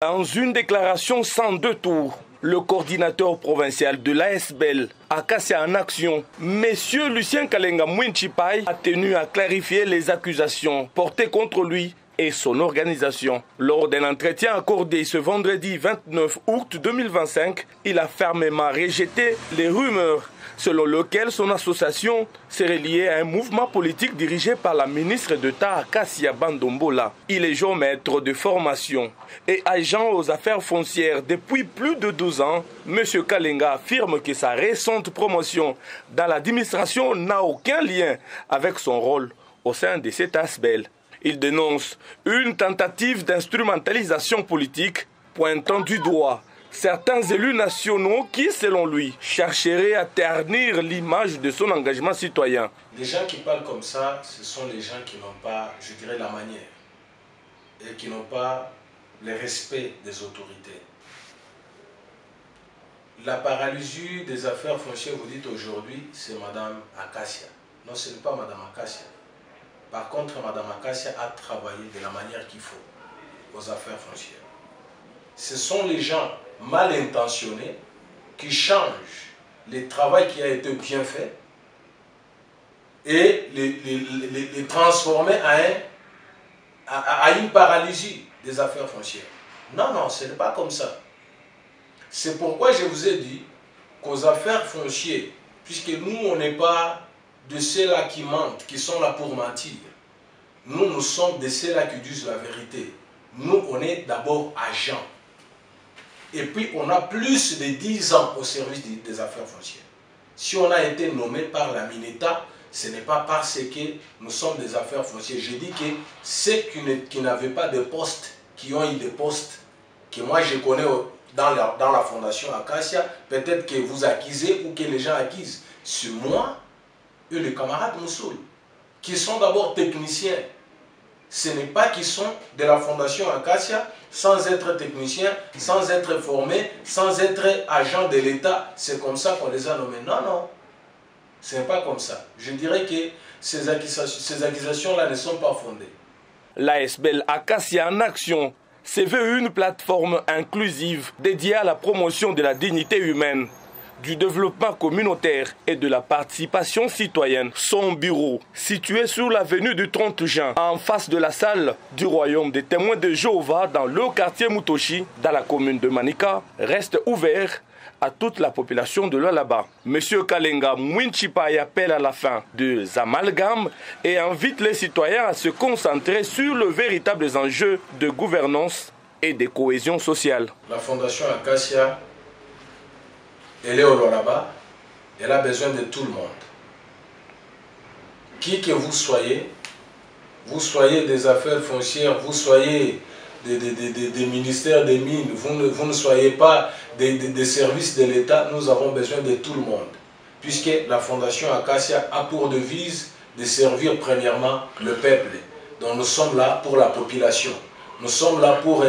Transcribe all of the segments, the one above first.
Dans une déclaration sans deux tours, le coordinateur provincial de l'ASBEL, Acacia en Action, M. Lucien Kalenga Mwinchipai, a tenu à clarifier les accusations portées contre lui et son organisation. Lors d'un entretien accordé ce vendredi 29 août 2025, il a fermement rejeté les rumeurs selon lesquelles son association serait liée à un mouvement politique dirigé par la ministre d'État Acacia Bandombola. Il est géomètre de formation et agent aux affaires foncières depuis plus de 12 ans. M. Kalenga affirme que sa récente promotion dans l'administration n'a aucun lien avec son rôle au sein de cet ASBEL. Il dénonce une tentative d'instrumentalisation politique, pointant du doigt certains élus nationaux qui, selon lui, chercheraient à ternir l'image de son engagement citoyen. Les gens qui parlent comme ça, ce sont les gens qui n'ont pas, je dirais, la manière et qui n'ont pas le respect des autorités. La paralysie des affaires foncières, vous dites aujourd'hui, c'est Madame Acacia. Non, ce n'est pas Madame Acacia. Par contre, Mme Acacia a travaillé de la manière qu'il faut aux affaires foncières. Ce sont les gens mal intentionnés qui changent le travail qui a été bien fait et les transformer à une paralysie des affaires foncières. Non, non, ce n'est pas comme ça. C'est pourquoi je vous ai dit qu'aux affaires foncières, puisque nous, on n'est pas de ceux-là qui mentent, qui sont là pour mentir. Nous sommes de ceux-là qui disent la vérité. Nous, on est d'abord agents. Et puis, on a plus de 10 ans au service des affaires foncières. Si on a été nommé par la Mineta, ce n'est pas parce que nous sommes des affaires foncières. Je dis que ceux qui n'avaient pas de postes, qui ont eu des postes, que moi je connais dans la fondation Acacia, peut-être que vous accusez ou que les gens accusent. C'est moi et les camarades Moussoul, qui sont d'abord techniciens. Ce n'est pas qu'ils sont de la fondation Acacia sans être techniciens, sans être formés, sans être agents de l'État. C'est comme ça qu'on les a nommés. Non, non, ce n'est pas comme ça. Je dirais que ces accusations-là ne sont pas fondées. L'ASBEL Acacia en Action se veut une plateforme inclusive dédiée à la promotion de la dignité humaine, du développement communautaire et de la participation citoyenne. Son bureau, situé sur l'avenue du 30 juin, en face de la salle du Royaume des Témoins de Jéhovah dans le quartier Mutoshi, dans la commune de Manika, reste ouvert à toute la population de Lualaba. M. Kalenga Mwinchipai appelle à la fin des amalgames et invite les citoyens à se concentrer sur les véritables enjeux de gouvernance et de cohésion sociale. La fondation Acacia, elle est au Lualaba, elle a besoin de tout le monde. Qui que vous soyez des affaires foncières, vous soyez des ministères des mines, vous ne soyez pas des services de l'État, nous avons besoin de tout le monde. Puisque la fondation Acacia a pour devise de servir premièrement le peuple. Donc nous sommes là pour la population. Nous sommes là pour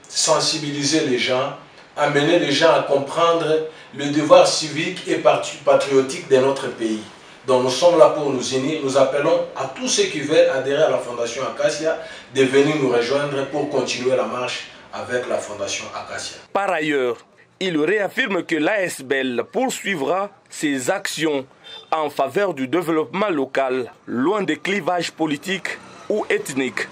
sensibiliser les gens, amener les gens à comprendre le devoir civique et patriotique de notre pays. Donc nous sommes là pour nous unir. Nous appelons à tous ceux qui veulent adhérer à la Fondation Acacia de venir nous rejoindre pour continuer la marche avec la Fondation Acacia. Par ailleurs, il réaffirme que l'ASBEL poursuivra ses actions en faveur du développement local, loin des clivages politiques ou ethniques.